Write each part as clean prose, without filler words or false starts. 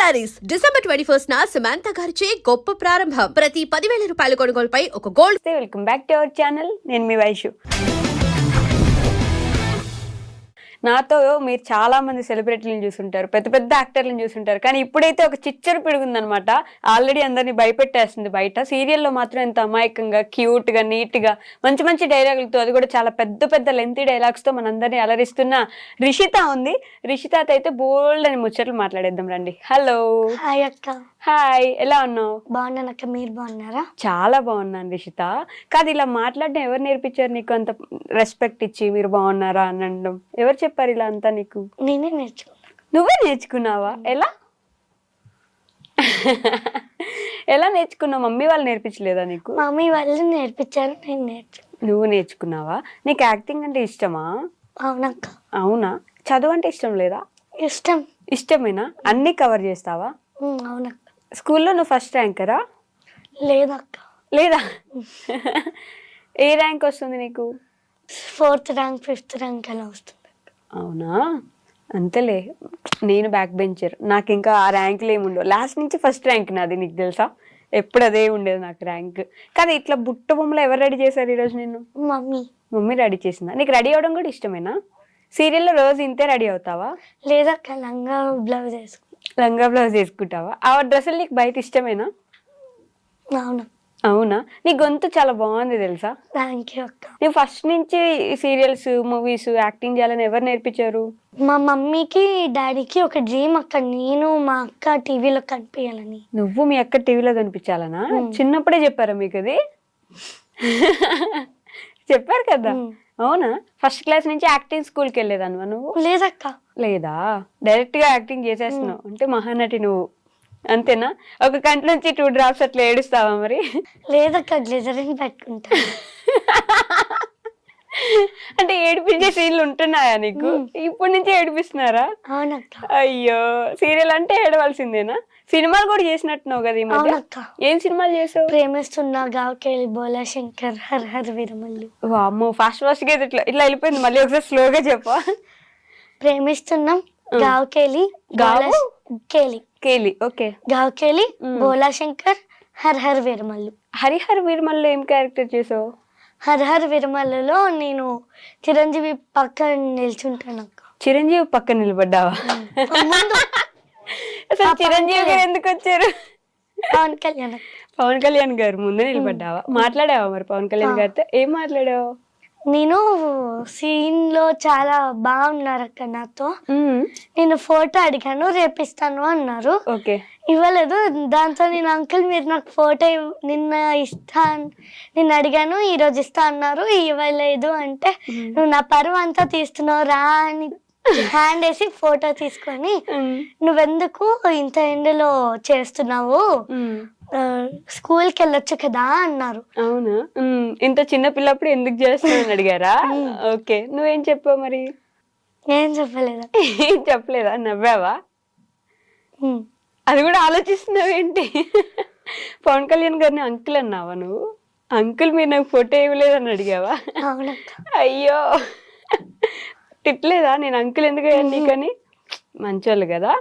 Saris December 21 Samantha గారిచే గొప్ప ప్రారంభం. ప్రతి 10,000 రూపాయల కొనుగోలుపై ఒక gold. Welcome back to our channel. నేను మీ వైషు. నాతో మీరు చాలా మంది సెలబ్రిటీలను చూసుంటారు, పెద్ద పెద్ద యాక్టర్లను చూసుంటారు, కానీ ఇప్పుడైతే ఒక చిచ్చరు పిడుగుందనమాట. ఆల్రెడీ అందరినీ భయపెట్టేస్తుంది బయట. సీరియల్లో మాత్రం ఎంత అమాయకంగా, క్యూట్ గా, నీట్ గా, మంచి మంచి డైలాగులతో, అది కూడా చాలా పెద్ద పెద్ద లెంతీ డైలాగ్స్ తో మనందరినీ అలరిస్తున్న రిషిత ఉంది. రిషితతో అయితే బోల్డ్ అని ముచ్చట్లు మాట్లాడేద్దాం రండి. హలో. హాయ్ అక్క. హాయ్, ఎలా ఉన్నావు? బాగున్నాను అక్క, మీరు బాగున్నారా? చాలా బాగున్నాను రిషిత. కాదు, ఇలా మాట్లాడడం ఎవరు నేర్పించారు నీకు? అంత రెస్పెక్ట్ ఇచ్చి మీరు బాగున్నారా అని అనడం ఎవరు చెప్పారు ఇలా అంతా నీకు? నేనే నేర్చుకున్నా. నువ్వే నేర్చుకున్నావా? ఎలా ఎలా నేర్చుకున్నావు? మమ్మీ వాళ్ళు నేర్పించలేదా నీకు? మమ్మీ వాళ్ళు నేర్పించారు, నేను నేర్చుకున్నా. నువ్వు నేర్చుకున్నావా? నీకు యాక్టింగ్ అంటే ఇష్టమా? అవునక్క. అవునా? చదువు అంటే ఇష్టం లేదా? ఇష్టం. ఇష్టమేనా? అన్ని కవర్ చేస్తావా? అవునక్క. స్కూల్లో నువ్వు ఫస్ట్ ర్యాంకరా? లేదక్క. లేదా? ఏ ర్యాంక్ వస్తుంది నీకు? 4th ర్యాంక్ 5th ర్యాంక్ అలా వస్తుంది. అవునా? అంతేలే, నేను బ్యాక్ బెంచర్. నాకు ఇంకా ఆ ర్యాంకులు ఏముండవు. లాస్ట్ నుంచి ఫస్ట్ ర్యాంక్ నాది, నీకు తెలుసా? ఎప్పుడు అదే ఉండేది నాకు ర్యాంక్. కానీ ఇట్లా బుట్ట బొమ్మలు ఎవరు రెడీ చేశారు ఈరోజు నిన్ను? మమ్మీ. మమ్మీ రెడీ చేసిందా? నీకు రెడీ అవ్వడం కూడా ఇష్టమేనా? సీరియల్లో రోజు ఇంతే రెడీ అవుతావా? లేదక్క, లంగా బ్లౌజ్ వేసుకున్నా. లంగా బ్లౌజ్ వేసుకుంటావా? ఆ డ్రెస్సులు నీకు బయట ఇష్టమేనా? అవును. అవునా? నీ గొంతు చాలా బాగుంది తెలుసా? థ్యాంక్ యూ అక్క. నీవు ఫస్ట్ నుంచి సీరియల్స్, మూవీస్, యాక్టింగ్ చేయాలని ఎవరు నేర్పించారు? మా మమ్మీకి డాడీకి ఒక డ్రీమ్ అక్క, నేను మా అక్క టీవీలో కనిపించాలని. నువ్వు మీ అక్క టీవీలో కనిపించాలనా? చిన్నప్పుడే చెప్పారా మీకు అది? చెప్పారు కదా. అవునా? ఫస్ట్ క్లాస్ నుంచి యాక్టింగ్ స్కూల్కి వెళ్ళేదాన్ని నువ్వు? లేదక్క. లేదా? డైరెక్ట్ గా యాక్టింగ్ చేసేస్తున్నావు అంటే మహానటి నువ్వు, అంతేనా? ఒక కంటి నుంచి 2 drops అట్లా ఏడుస్తావా మరి? లేదక్క, గ్లిజరిన్ పెట్టుకుంటా. అంటే ఏడిపించే సీన్లు ఉంటున్నాయా నీకు? ఇప్పటి నుంచి ఏడిపిస్తున్నారా? అవునక్క. అయ్యో, సీరియల్ అంటే ఏడవలసిందేనా? సినిమాలు కూడా చేసినట్టున్నావు కదా ఈ మధ్య. ఏం సినిమాలు చేసావు? ప్రేమిస్తున్నా, గావకేలి, బోలా శంకర్, హర్ హర్ వీరమల్లు. అమ్మో, ఫాస్ట్ గా ఇట్లా ఇట్లా వెళ్ళిపోయింది. మళ్ళీ ఒకసారి స్లోగా చెప్పా. ప్రేమిస్తున్నాం, గావకేలి, కేలి కేలి. ఓకే. గావకేలి, బోలా శంకర్, హర్ హర్ వీరమల్లు. హరిహర్ వీరమల్లు ఏం క్యారెక్టర్ చేసావు? హర్ హర్ వీరమల్లులో నేను చిరంజీవి పక్కన నిల్చుంటాను అక్క. చిరంజీవి పక్కన నిలబడ్డావా? అసలు చిరంజీవి గారు ఎందుకు వచ్చారు? పవన్ కళ్యాణ్. పవన్ కళ్యాణ్ గారు ముందే నిలబడ్డావా? మాట్లాడావా మరి పవన్ కళ్యాణ్ గారితో? ఏం మాట్లాడావు? నేను సీన్ లో చాలా బాగున్నారు అక్క నాతో. నేను ఫోటో అడిగాను, రేపిస్తాను అన్నారు. ఓకే. ఇవ్వలేదు. దాంతో నేను అంకుల్ మీరు నాకు ఫోటో నిన్న నిన్న అడిగాను, ఈ రోజు ఇస్తా అన్నారు, ఇవ్వలేదు అంటే నువ్వు నా పరువు అంతా తీస్తున్నావు రా అని హ్యాండ్ వేసి ఫోటో తీసుకొని నువ్వెందుకు ఇంత ఎండలో చేస్తున్నావు, స్కూల్కి వెళ్ళొచ్చు కదా అన్నారు. అవునా? ఇంత చిన్న పిల్లప్పుడు ఎందుకు చేస్తున్నావు అడిగారా? ఓకే. నువ్వేం చెప్పావు మరి? ఏం చెప్పలేదు. ఏం చెప్పలేదా? నవ్వావా? అది కూడా ఆలోచిస్తున్నావు ఏంటి? పవన్ కళ్యాణ్ గారిని అంకుల్ అన్నావా నువ్వు? అంకుల్ మీరు నాకు ఫోటో ఇవ్వలేదని అడిగావా? అయ్యో, తిట్టలేదా? నేను అంకుల్ ఎందుకు అయ్యాను నీకని? మంచోళ్ళు కదా.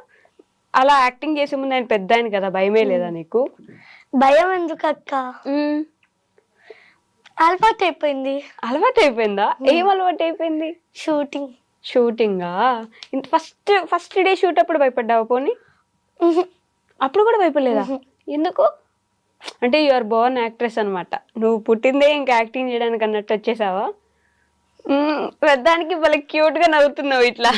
అలా యాక్టింగ్ చేసే ముందు ఆయన పెద్ద ఆయన కదా, భయమే లేదా నీకు? భయం ఎందుకు అక్క, అలవాటు అయిపోయింది. అలవాటు అయిపోయిందా? ఏం అలవాటు అయిపోయింది? షూటింగ్. షూటింగా? ఫస్ట్ డే షూట్ అప్పుడు భయపడ్డావా? పోనీ అప్పుడు కూడా భయపడలేదా? ఎందుకు? అంటే యు ఆర్ బోర్న్ యాక్ట్రెస్ అనమాట. నువ్వు పుట్టిందే ఇంకా యాక్టింగ్ చేయడానికి అన్నట్టు వచ్చేసావా? పెద్దానికి భలే క్యూట్ గా నవ్వుతున్నావు ఇట్లా.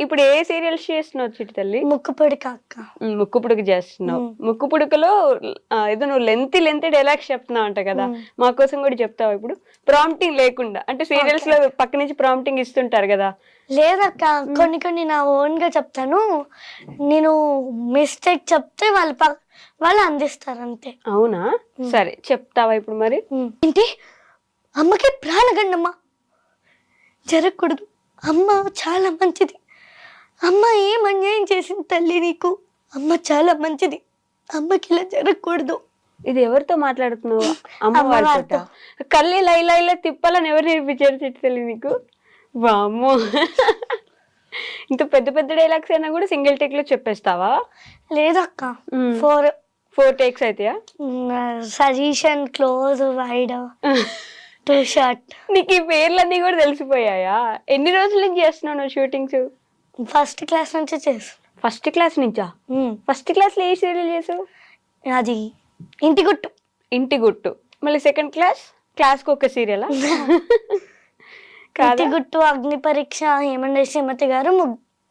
ఇప్పుడు ఏ సీరియల్స్ చేస్తున్నావు చిట్టి తల్లి? ముక్కు పుడక అక్క. ముక్కు పుడక చేస్తున్నావు. ముక్కు పుడకలో ఏదో నువ్వు లెంతీ డైలాగ్స్ చెప్తున్నావు అంట కదా, మా కోసం కూడా చెప్తావు ఇప్పుడు? ప్రాంప్టింగ్ లేకుండా, అంటే సీరియల్స్ లో పక్క నుంచి ప్రాంప్టింగ్ ఇస్తుంటారు కదా. లేదక్క, కొన్ని నా ఓన్ గా చెప్తాను. నేను మిస్టేక్ చెప్తే వాళ్ళు అందిస్తారు అంతే. అవునా? సరే, చెప్తావా ఇప్పుడు మరి? ఏంటి? అమ్మకి ప్రాణగండమ్మా జరగకూడదు. అమ్మ చాలా మంచిది. అమ్మ ఏం అన్యాయం చేసింది తల్లి నీకు? అమ్మ చాలా మంచిది, అమ్మకి ఇలా జరగకూడదు. ఇది ఎవరితో మాట్లాడుతున్నావు? అమ్మ వాళ్ళతో. కళ్ళి లైలా తిప్పాలని ఎవరు నేర్పించారు చిట్టి తల్లి నీకు? వామ్మో. ఇంత పెద్ద పెద్ద డైలాగ్స్ అయినా కూడా సింగిల్ టేక్ లో చెప్పేస్తావా? లేదక్క మ్మ్. 4 takes అయితాయా? Suggestion close wide too short. నీకు ఈ పేర్లన్నీ కూడా తెలిసిపోయాయా? ఎన్ని రోజుల నుంచి చేస్తున్నావు నువ్వు షూటింగ్స్? ఫస్ట్ క్లాస్ నుంచి చేసు. ఫస్ట్ క్లాస్ నుంచా? ఫస్ట్ క్లాస్ లో ఏ సీరియల్ చేసావు? అది ఇంటి గుట్టు. ఇంటి గుట్టు. మళ్ళీ సెకండ్ క్లాస్కి ఒక సీరియలా? ఇంటి గుట్టు, అగ్ని పరీక్ష, హేమండి శ్రీమతి గారు,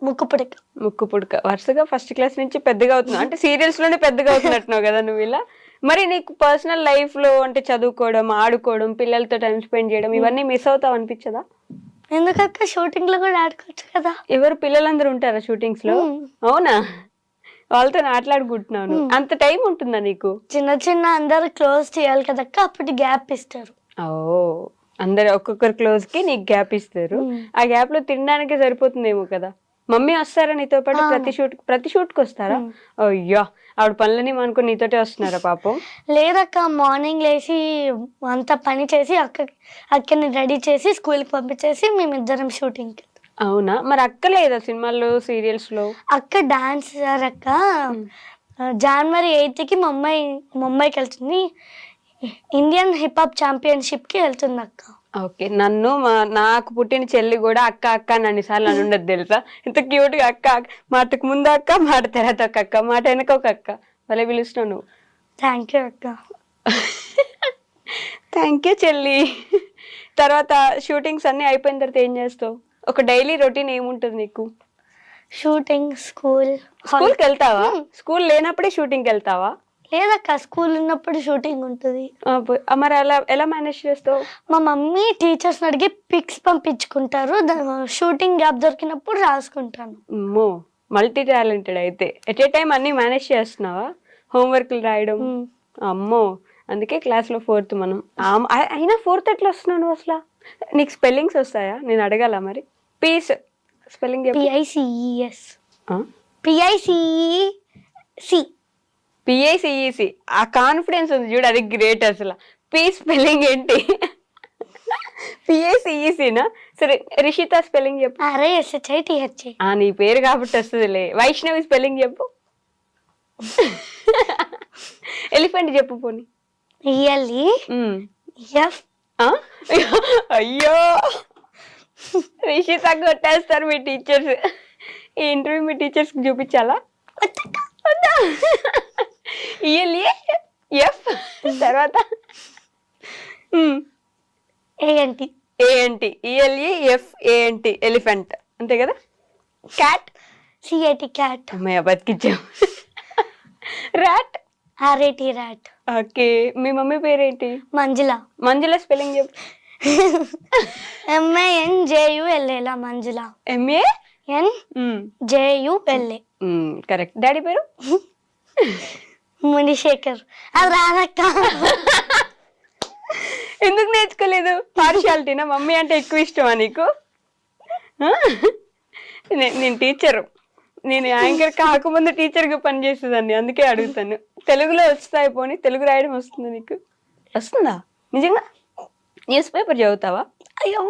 ముక్కు పుడక. ముక్కు పుడక. వరుసగా ఫస్ట్ క్లాస్ నుంచి పెద్దగా అవుతున్నావు అంటే సీరియల్స్ లోనే పెద్దగా అవుతున్నట్టున్నావు కదా నువ్వు ఇలా. మరి నీకు పర్సనల్ లైఫ్ లో అంటే చదువుకోవడం, ఆడుకోవడం, పిల్లలతో టైం స్పెండ్ చేయడం ఇవన్నీ మిస్ అవుతావు అనిపించదా? ఎందుకక్క షూటింగ్ లో కూడా ఆడుకోవచ్చు కదా. ఎవరు పిల్లలందరూ ఉంటారా షూటింగ్స్ లో? అవునా? వాళ్ళతో ఆటలాడుకుంటున్నాను. అంత టైం ఉంటుందా నీకు? చిన్న చిన్న అందరు క్లోజ్ చేయాలి కదక్క, అప్పుడు గ్యాప్ ఇస్తారు. ఓ, అందరు ఒక్కొక్కరు క్లోజ్ కి నీకు గ్యాప్ ఇస్తారు. ఆ గ్యాప్ లో తినడానికి సరిపోతుందేమో కదా. మమ్మీ వస్తారా నీతో పాటు ప్రతి షూట్ కి వస్తారా? అయ్యో, ఆవిడ పనులని అనుకుని నీతోటే వస్తున్నారా పాపం? లేదక్క, మార్నింగ్ లేచి అంత పని చేసి అక్కని రెడీ చేసి స్కూల్కి పంపించేసి మేమిద్దరం షూటింగ్కి. అవునా? మరి అక్క లేదా సినిమాల్లో, సీరియల్స్ లో? అక్క డాన్సర్ అక్క. జనవరి 8th కి ముంబైకి వెళ్తుంది. ఇండియన్ హిప్ హాప్ ఛాంపియన్షిప్ కి వెళ్తుంది అక్క. ఓకే. నాకు పుట్టిన చెల్లి కూడా అక్క అక్క అని సార్లు అని ఉండదు తెలుసా? ఇంత క్యూట్ గా అక్క, మాటకు ముందు అక్క, మాట తర్వాత ఒక అక్క, మాట వెనక ఒక అక్క. భలే పిలుస్తున్నావు నువ్వు. థ్యాంక్ యూ అక్క. థ్యాంక్ యూ చెల్లి. తర్వాత షూటింగ్స్ అన్ని అయిపోయిన తర్వాత ఏం చేస్తావు? ఒక డైలీ రొటీన్ ఏముంటుంది నీకు? షూటింగ్, స్కూల్కి వెళ్తావా? స్కూల్ లేనప్పుడే షూటింగ్కి వెళ్తావా? లేదక్క, స్కూల్ ఉన్నప్పుడు షూటింగ్ ఉంటుంది. మరి ఎలా మేనేజ్ చేస్తావు? మా మమ్మీ టీచర్స్ అడిగి పిక్స్ పంపించుకుంటారు, షూటింగ్ గ్యాప్ దొరికినప్పుడు రాసుకుంటాను. అమ్మో, మల్టీ టాలెంటెడ్ అయితే. ఎట్ ఏ టైం అన్ని మేనేజ్ చేస్తున్నావా? హోంవర్క్లు రాయడం. అమ్మో, అందుకే క్లాస్లో 4th మనం. అయినా 4th ఎట్లా వస్తున్నావు నువ్వు అసలు? నీకు స్పెల్లింగ్స్ వస్తాయా? నేను అడగాల మరి. Piece spelling PICES. PICEC. PICEC. ఆ కాన్ఫిడెన్స్ ఉంది చూడు, అది గ్రేట్ అసలు. పీ స్పెల్లింగ్ ఏంటి? PICECనా? సరే, రిషిత స్పెల్లింగ్ చెప్పు. RISHITH. నీ పేరు కాబట్టి వస్తుందిలే. వైష్ణవి స్పెల్లింగ్ చెప్పు. ఎలిఫెంట్ చెప్పు పోనీ. ELEF. అయ్యో, రిషిత కొట్టేస్తారు మీ టీచర్స్. ఈ ఇంటర్వ్యూ మీ టీచర్స్ చూపించాలా? ELEF తర్వాత ANT. ELEFANT ఎలిఫెంట్, అంతే కదా? Cat CAT cat. అమ్మయ్య, బతికిచ్చావు. Rat RAT rat. ఓకే. మీ మమ్మీ పేరేంటి? మంజుల స్పెల్లింగ్ చెప్పు. MANJULA Manjula. MANJULA. Correct. Daddy పేరు? మునిశేఖర్. అది రాదక్క. ఎందుకు నేర్చుకోలేదు? పార్షియాలిటీనా? మమ్మీ అంటే ఎక్కువ ఇష్టమా నీకు? నేను టీచరు. నేను యాంకర్ కాకముందు టీచర్గా పనిచేసేదాన్ని, అందుకే అడుగుతాను. తెలుగులో వస్తాయి పోనీ, తెలుగు రాయడం వస్తుందా నీకు? వస్తుందా నిజంగా? న్యూస్ పేపర్ చదువుతావా? అయ్యో,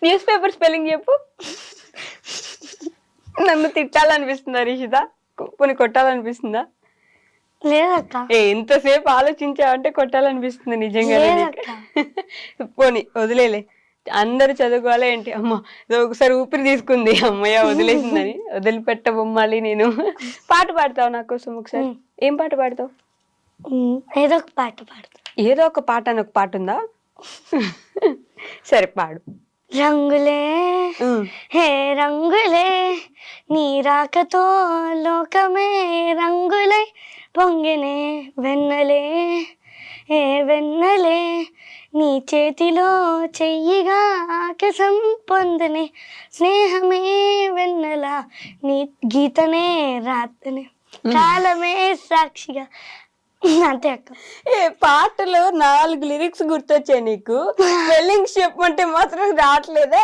న్యూస్ పేపర్ స్పెల్లింగ్ చెప్పు. నన్ను తిట్టాలనిపిస్తుందా రిషిత? పోనీ కొట్టాలనిపిస్తుందా? లేదక్క. ఎంతసేపు ఆలోచించావంటే కొట్టాలనిపిస్తుంది నిజంగా. పోనీ వదిలేలే, అందరు చదువుకోవాలా ఏంటి? అమ్మ ఒకసారి ఊపిరి తీసుకుంది, అమ్మయ్య వదిలేసిందని. వదిలిపెట్ట బొమ్మాలి నేను. పాట పాడతావు నా కోసం ఒకసారి? ఏం పాట పాడతావు? ఏదో ఒక పాట పాడతా. ఏదో ఒక పాట అని ఒక పాట ఉందా? సరే పాడు. రంగులే హే రంగులే, నీ రాకతో లోకమే రంగులై పొంగినే వెన్నెలే, ఏ వెన్నెలే, నీ చేతిలో చెయ్యిగా ఆకాశం పొందనే, స్నేహమే వెన్నెల, నీ గీతనే రాతనే, కాలమే సాక్షిగా. అంతే అక్క. పాటలో 4 లిరిక్స్ గుర్తొచ్చాయి నీకు, స్పెల్లింగ్స్ చెప్పమంటే మాత్రం రావట్లేదే.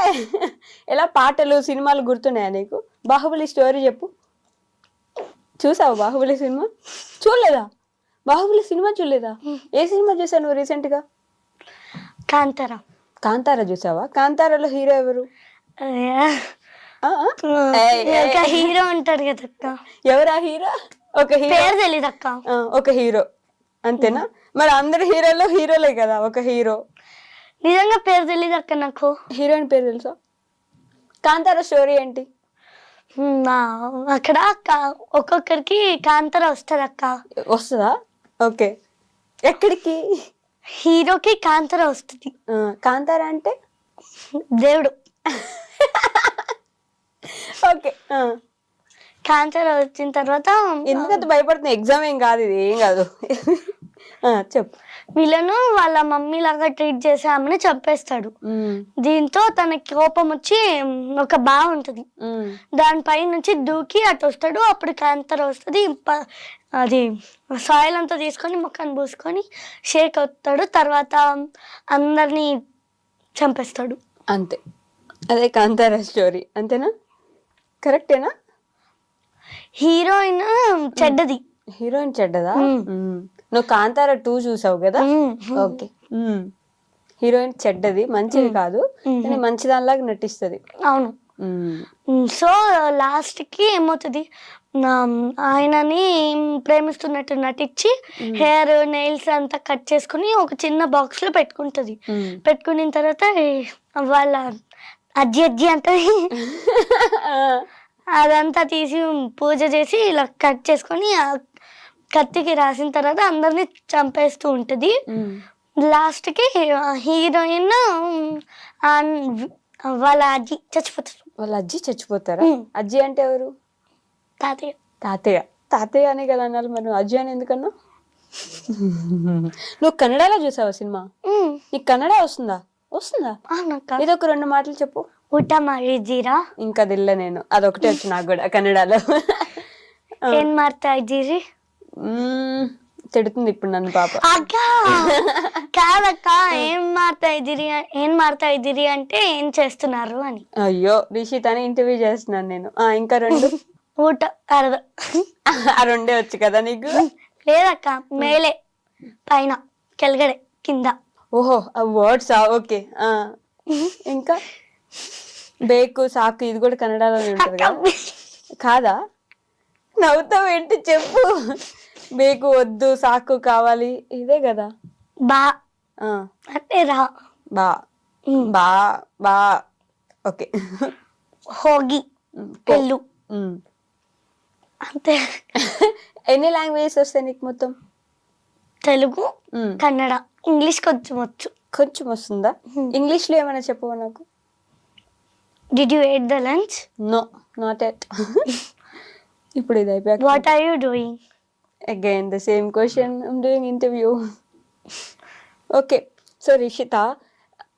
ఎలా పాటలు సినిమాలు గుర్తున్నాయా నీకు? బాహుబలి స్టోరీ చెప్పు. చూసావా బాహుబలి సినిమా? చూడలేదా? బాహుబలి సినిమా చూడలేదా? ఏ సినిమా చూసావు నువ్వు రీసెంట్ గా? కాంతారా. కాంతారా చూసావా? కాంతారాలో హీరో ఎవరు? ఆ, ఆ. ఏయ్, ఏయ్. ఒక హీరో ఉంటాడు కదా అక్క, ఎవరా హీరో? ఒక హీరో, పేరు తెలీదు అక్క. ఒక హీరో అంతేనా? మరి అందరు హీరోలు హీరోలే కదా, ఒక హీరో. నిజంగా పేరు తెలీదు అక్క నాకు. హీరోయిన్ పేరు తెలుసా? కాంతార స్టోరీ ఏంటి? అక్కడ ఒక్కొక్కరికి కాంతార వస్తుంది అక్క. వస్తుందా? ఓకే. ఎక్కడికి? హీరోకి కాంతార వస్తుంది. కాంతార అంటే దేవుడు. ఓకే. కాంతార వచ్చిన తర్వాత ఎందుకంత భయపడుతుంది? ఎగ్జామ్ ఏం కాదు, ఇది ఏం కాదు. చెప్పు. వీళ్ళను వాళ్ళ మమ్మీ లాగా ట్రీట్ చేసే ఆమెను చంపేస్తాడు. దీంతో తనకి కోపం వచ్చి ఒక బావి ఉంటుంది, దానిపై నుంచి దూకి అటు వస్తాడు. అప్పుడు కాంతార వస్తుంది, అది సాయిల్ అంతా తీసుకొని ముఖాన్ని పూసుకొని షేక్ అవుతాడు. తర్వాత అందరినీ చంపేస్తాడు. అంతే, అదే కాంతార స్టోరీ. అంతేనా? కరెక్టేనా? హీరోయిన్ చెడ్డది. హీరోయిన్ చెడ్డదా? నువ్వు కాంతార 2 చూసావు కదా? ఓకే. హీరోయిన్ చెడ్డది, మంచిది కాదు, కానీ మంచి దానిలాగా నటిస్తుంది. అవును. సో లాస్ట్ కి ఏమవుతుంది, ఆయనని ప్రేమిస్తున్నట్టు నటించి హెయిర్ నెయిల్స్ అంతా కట్ చేసుకుని ఒక చిన్న బాక్స్ లో పెట్టుకుంటది. పెట్టుకున్న తర్వాత వాళ్ళ అజ్జి అంటది, అదంతా తీసి పూజ చేసి ఇలా కట్ చేసుకొని కత్తికి రాసిన తర్వాత అందరినీ చంపేస్తూ ఉంటది. లాస్ట్ కి హీరోయిన్ వాళ్ళ అజ్జి చచ్చిపోతారు. వాళ్ళ అజ్జి చచ్చిపోతారా? అజ్జి అంటే ఎవరు? తాతయ్య. తాతయ్య. తాతయ్య అనే కదా అన్నారు, మరి నువ్వు అజ్జి అని ఎందుకన్నా? నువ్వు కన్నడలో చూసావా సినిమా? నీకు కన్నడ వస్తుందా? ఇది ఒక 2 మాటలు చెప్పు. ಊಟ ಮಾಡಿದ್ದೀರಾ? ఇంకా దిల్ల నేను అదొకటే వచ్చు నాకు కూడా కన్నడలో. ఏం ಮಾಡ್ತಾ ఇದ್ದೀರಿ? తిడుతుంది ఇప్పుడు నన్ను పాప. అక్క కాదక్క, ఏం ಮಾಡ್ತಾ ఇದ್ದೀరి అంటే ఏం చేస్తున్నారు అని. అయ్యో రిషిత్ అని ఇంటర్వ్యూ చేస్తున్నాను నేను. ఇంకా 2 ఊట అరదు. ఆ 2 వచ్చు కదా నీకు? లేదక్క, మేలే పైన, కెలగడే కింద. ఓహో వర్డ్సా? ఓకే. ఇంకా బేకు సాకు ఇది కూడా కన్నడలోనే ఉంటుంది కదా? కాదా? నవ్వుతావు ఏంటి చెప్పు. బేకు వద్దు, సాకు కావాలి, ఇదే కదా? బా అంటే రా. బా బా బా. ఓకే. హోగి పెళ్ళు అంతే. ఎన్ని లాంగ్వేజెస్ వస్తాయి నీకు మొత్తం? తెలుగు, కన్నడ, ఇంగ్లీష్ కొంచెం వచ్చు. కొంచెం వస్తుందా? ఇంగ్లీష్లో ఏమైనా చెప్పవా నాకు? Did you eat the lunch? No, not yet. ఇప్పుడు ఇది అయిపోయాక. What are you doing? Again the same question. I'm doing interview. Okay. So Rishita,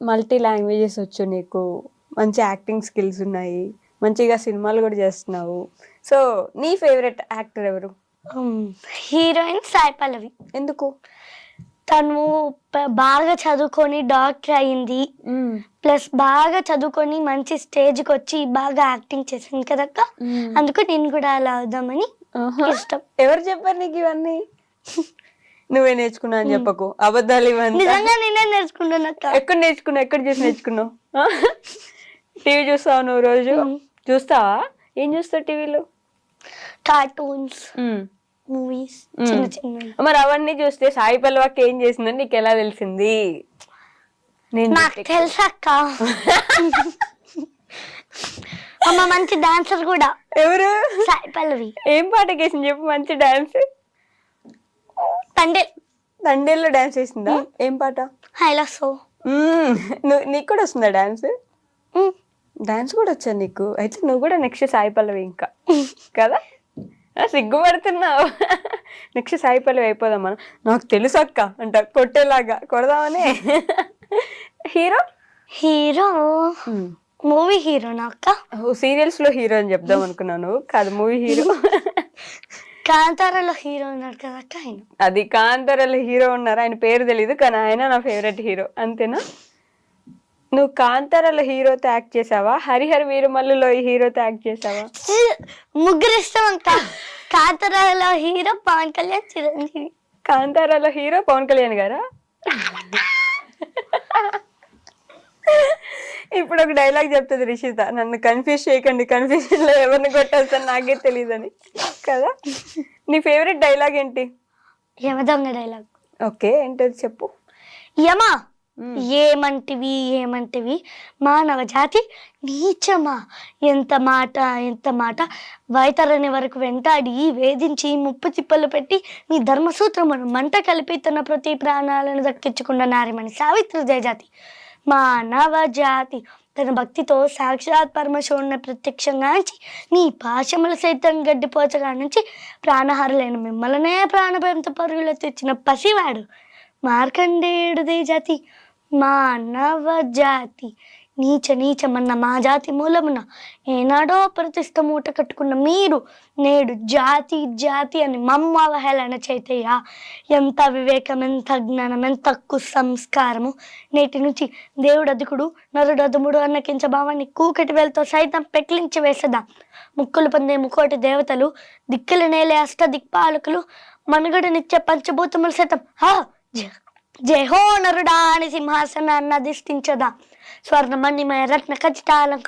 multi languages వచ్చు నీకు, మంచి యాక్టింగ్ స్కిల్స్ ఉన్నాయి, మంచిగా సినిమాలు కూడా చేస్తున్నావు. సో నీ ఫేవరెట్ యాక్టర్ ఎవరు? హీరోయిన్ సాయి పల్లవి. ఎందుకు? తను బాగా చదువుకొని డాక్టర్ అయింది, ప్లస్ బాగా చదువుకొని మంచి స్టేజ్కి వచ్చి బాగా యాక్టింగ్ చేసింది కదక్క. అందుకు నేను కూడా అలా అవుదామని ఇష్టం. ఎవరు చెప్పారు నీకు ఇవన్నీ? నువ్వే నేర్చుకున్నా అని చెప్పకు, అబద్ధాలు ఇవన్నీ. నిజంగా నేనే నేర్చుకుంటున్నా. ఎక్కడ చూసి నేర్చుకున్నావు? టీవీ చూస్తావు నువ్వు? రోజు చూస్తావా? ఏం చూస్తావు టీవీలో? కార్టూన్స్, మూవీస్, చిన్న చిన్న. మరి అవన్నీ చూస్తే సాయి పల్లవి ఏం చేసిందని నీకు ఎలా తెలిసింది? నాకు తెలుసక్క, అమ్మ మంచి డాన్సర్ కూడా. ఎవరు? సాయి పల్లవి. ఏం పాట వేసింది చెప్పు? మంచి డాన్స్. తండేల్లో డాన్స్ వేసిందా? ఏం పాట? హైలాసో. నీకు కూడా వస్తుందా డాన్స్? డాన్స్ కూడా వచ్చా నీకు? అయితే నువ్వు కూడా నెక్స్ట్ సాయి పల్లవి ఇంకా కదా? సిగ్గుపడుతున్నావు. నెక్స్ట్ సాయి పల్లవి అయిపోదాం మనం. నాకు తెలుసు అక్క అంట కొట్టేలాగా కొడదామని. హీరో మూవీ హీరోనా అక్క? సీరియల్స్ లో హీరో అని చెప్దాం అనుకున్నాను, కాదు మూవీ హీరో. కాంతారాలో హీరో ఉన్నాడు కదా అక్క, ఆయన. అది కాంతారాలో హీరో ఉన్నారు, ఆయన పేరు తెలీదు, కానీ ఆయన నా ఫేవరెట్ హీరో. అంతేనా? నువ్వు కాంతారాలో హీరోతో యాక్ట్ చేసావా? హరిహర వీరమల్లులో హీరోతో యాక్ట్ చేసావా? ముగ్గురు ఇష్టం అక్క. కాంతారాలో హీరో పవన్ కళ్యాణ్, చిరంజీవి. కాంతారాలో హీరో పవన్ కళ్యాణ్ గారా? ఇప్పుడు ఒక డైలాగ్ చెప్తుంది రిషిత, నన్ను కన్ఫ్యూజ్ చేయకండి, కన్ఫ్యూజన్ లో ఎవరిని కొట్టేస్తాను నాకే తెలియదని కదా. నీ ఫేవరెట్ డైలాగ్ ఏంటి? యమ దొంగ డైలాగ్. ఓకే, ఏంటది చెప్పు. యమా ఏమంటివి ఏమంటివి మానవ జాతి నీచమా, ఎంత మాట వైతరణి వరకు వెంటాడి వేధించి ముప్పు తిప్పలు పెట్టి నీ ధర్మసూత్రమును మంట కలిపి తన ప్రతి ప్రాణాలను దక్కించుకున్న నారిమణి సావిత్రి జయజాతి. మానవ జాతి తన భక్తితో సాక్షాత్ పరమశివుని ప్రత్యక్షంగాంచి నీ పాశములు సైతం గడ్డిపోచగా నుంచి ప్రాణహారులైన మిమ్మల్నే ప్రాణభయంతో పరుగులు తెచ్చిన పసివాడు మార్కండేయుడు జాతి. మానవ జాతి నీచమన్న మా జాతి మూలమున ఏనాడో ప్రతిష్ట మూట కట్టుకున్న మీరు నేడు జాతి అని మమ్మ అవహేళన చేతయ్యా. ఎంత వివేకం, ఎంత జ్ఞానం, ఎంత కుసంస్కారము. నేటి నుంచి దేవుడు అధికుడు నరుడు అదుముడు అన్న కించభావాన్ని కూకటి వేలతో సైతం పెకిలించి వేసేదా. ముక్కులు పొందే ముకోటి దేవతలు, దిక్కులు నేలే అష్ట దిక్పాలకులు, మనుగడనిచ్చే పంచభూతములు సైతం జయహో నరుడా అని సింహాసనాన్ని అధిష్ఠించదా. స్వర్ణమణిమయ రత్న ఖచ్చితాలంకృత